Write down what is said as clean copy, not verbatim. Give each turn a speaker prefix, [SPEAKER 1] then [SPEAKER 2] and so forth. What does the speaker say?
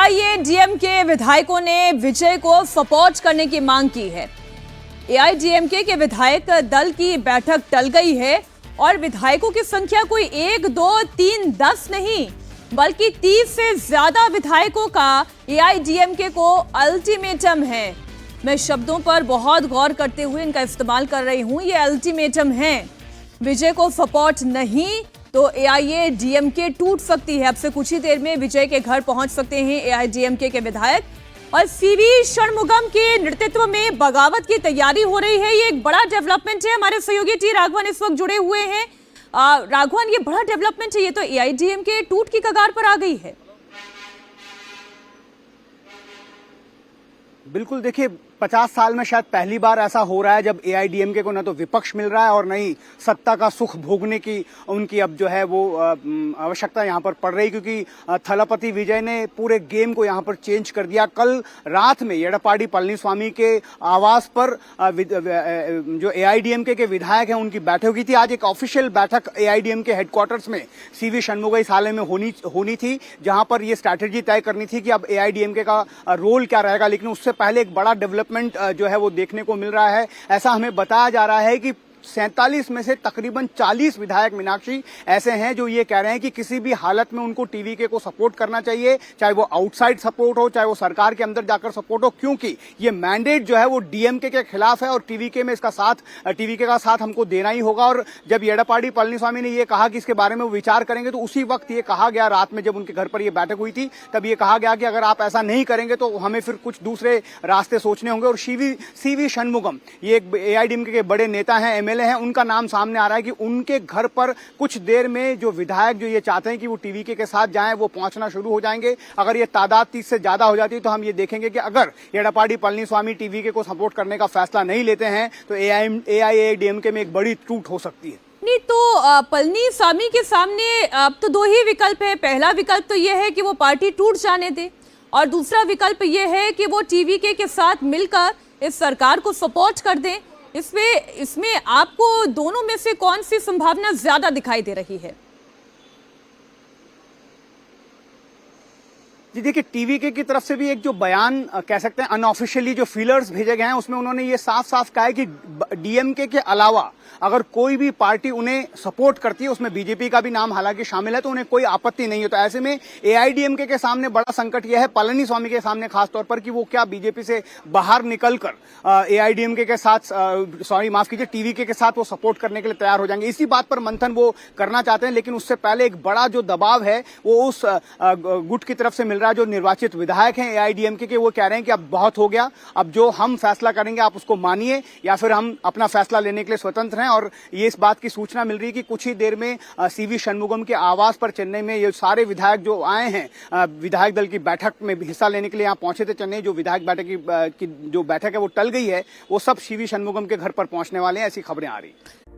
[SPEAKER 1] एआईएडीएमके विधायकों ने विजय को सपोर्ट करने की मांग की है। एआईएडीएमके के विधायक दल की बैठक टल गई है और विधायकों की संख्या कोई 1, 2, 3, 10 नहीं बल्कि 30 से ज्यादा विधायकों का एआईएडीएमके को अल्टीमेटम है। मैं शब्दों पर बहुत गौर करते हुए इनका इस्तेमाल कर रही हूं। ये अल्टीमेटम है। विजय को सपोर्ट नहीं तो एआईएडीएमके टूट सकती है। अब से कुछ ही देर में विजय के घर पहुंच सकते हैं एआईएडीएमके के विधायक। और सीवी षणमुगम के नेतृत्व में बगावत की तैयारी हो रही है। ये एक बड़ा डेवलपमेंट है। हमारे सहयोगी टी राघवन इस वक्त जुड़े हुए हैं। राघवन, ये बड़ा डेवलपमेंट है। ये तो एआईएडीएमके टूट की कगार पर आ गई है।
[SPEAKER 2] बिल्कुल, देखिए 50 साल में शायद पहली बार ऐसा हो रहा है जब एआईएडीएमके को न तो विपक्ष मिल रहा है और न ही सत्ता का सुख भोगने की उनकी अब जो है वो आवश्यकता यहां पर पड़ रही, क्योंकि थलपति विजय ने पूरे गेम को यहां पर चेंज कर दिया। कल रात में एडप्पाडी पलनीस्वामी के आवास पर जो एआईएडीएमके के विधायक हैं उनकी बैठक हुई थी। आज एक ऑफिशियल बैठक एआईएडीएमके हेडक्वार्टर्स में सीवी षणमुगम साले में होनी थी, जहां पर यह स्ट्रैटेजी तय करनी थी कि अब एआईएडीएमके का रोल क्या रहेगा। लेकिन उससे पहले एक बड़ा डेवलपमेंट जो है वो देखने को मिल रहा है। ऐसा हमें बताया जा रहा है कि 47 में से तकरीबन 40 विधायक मीनाक्षी ऐसे हैं जो ये कह रहे हैं कि किसी भी हालत में उनको टीवीके को सपोर्ट करना चाहिए, चाहे वो आउटसाइड सपोर्ट हो, चाहे वो सरकार के अंदर जाकर सपोर्ट हो, क्योंकि ये मैंडेट जो है वो डीएमके के खिलाफ है और टीवीके में इसका साथ, टीवीके का साथ हमको देना ही होगा। और जब एडप्पाडी पलनीस्वामी ने ये कहा कि इसके बारे में वो विचार करेंगे, तो उसी वक्त ये कहा गया, रात में जब उनके घर पर यह बैठक हुई थी तब ये कहा गया कि अगर आप ऐसा नहीं करेंगे तो हमें फिर कुछ दूसरे रास्ते सोचने होंगे। और सीवी षणमुगम ये एक एआईएडीएमके के बड़े नेता हैं, एमएलए हैं, उनका नाम सामने आ रहा है कि उनके घर पर कुछ देर में जो विधायक जो ये चाहते हैं कि वो टीवीके के साथ जाएं वो पहुंचना शुरू हो जाएंगे। अगर ये तादाद 30 से ज्यादा हो जाती है तो हम ये देखेंगे कि अगर एडप्पाडी पलनीस्वामी टीवीके को सपोर्ट करने का फैसला नहीं लेते हैं तो एआईएडीएमके में एक बड़ी टूट हो सकती है।
[SPEAKER 1] नहीं तो पलनीस्वामी के सामने अब तो दो ही विकल्प है। पहला विकल्प तो यह है कि वो पार्टी टूट जाने दे और दूसरा विकल्प यह है कि वो टीवीके के साथ मिलकर इस सरकार को सपोर्ट कर दें। इसमें आपको दोनों में से कौन सी संभावना ज्यादा दिखाई दे रही है?
[SPEAKER 2] जी देखिए, टीवीके की तरफ से भी एक जो बयान कह सकते हैं अनऑफिशियली जो फीलर्स भेजे गए हैं उसमें उन्होंने ये साफ साफ कहा है कि डीएमके के अलावा अगर कोई भी पार्टी उन्हें सपोर्ट करती है, उसमें बीजेपी का भी नाम हालांकि शामिल है, तो उन्हें कोई आपत्ति नहीं होता। ऐसे में एआईएडीएमके के सामने बड़ा संकट यह है, पलनीस्वामी के सामने खासतौर पर, कि वो क्या बीजेपी से बाहर निकलकर एआईएडीएमके के साथ टीवीके के साथ वो सपोर्ट करने के लिए तैयार हो जाएंगे। इसी बात पर मंथन वो करना चाहते हैं। लेकिन उससे पहले एक बड़ा जो दबाव है वो उस गुट की तरफ से मिल रहा है जो निर्वाचित विधायक हैं एआईएडीएमके के। वो कह रहे हैं कि अब बहुत हो गया, अब जो हम फैसला करेंगे आप उसको मानिए या फिर हम अपना फैसला लेने के लिए स्वतंत्र हैं। और ये इस बात की सूचना मिल रही है कि कुछ ही देर में सीवी षणमुगम के आवास पर चेन्नई में ये सारे विधायक जो आए हैं विधायक दल की बैठक में हिस्सा लेने के लिए यहाँ पहुंचे थे चेन्नई, जो विधायक बैठक की जो बैठक है वो टल गई है, वो सब सीवी षणमुगम के घर पर पहुंचने वाले हैं, ऐसी खबरें आ रही हैं।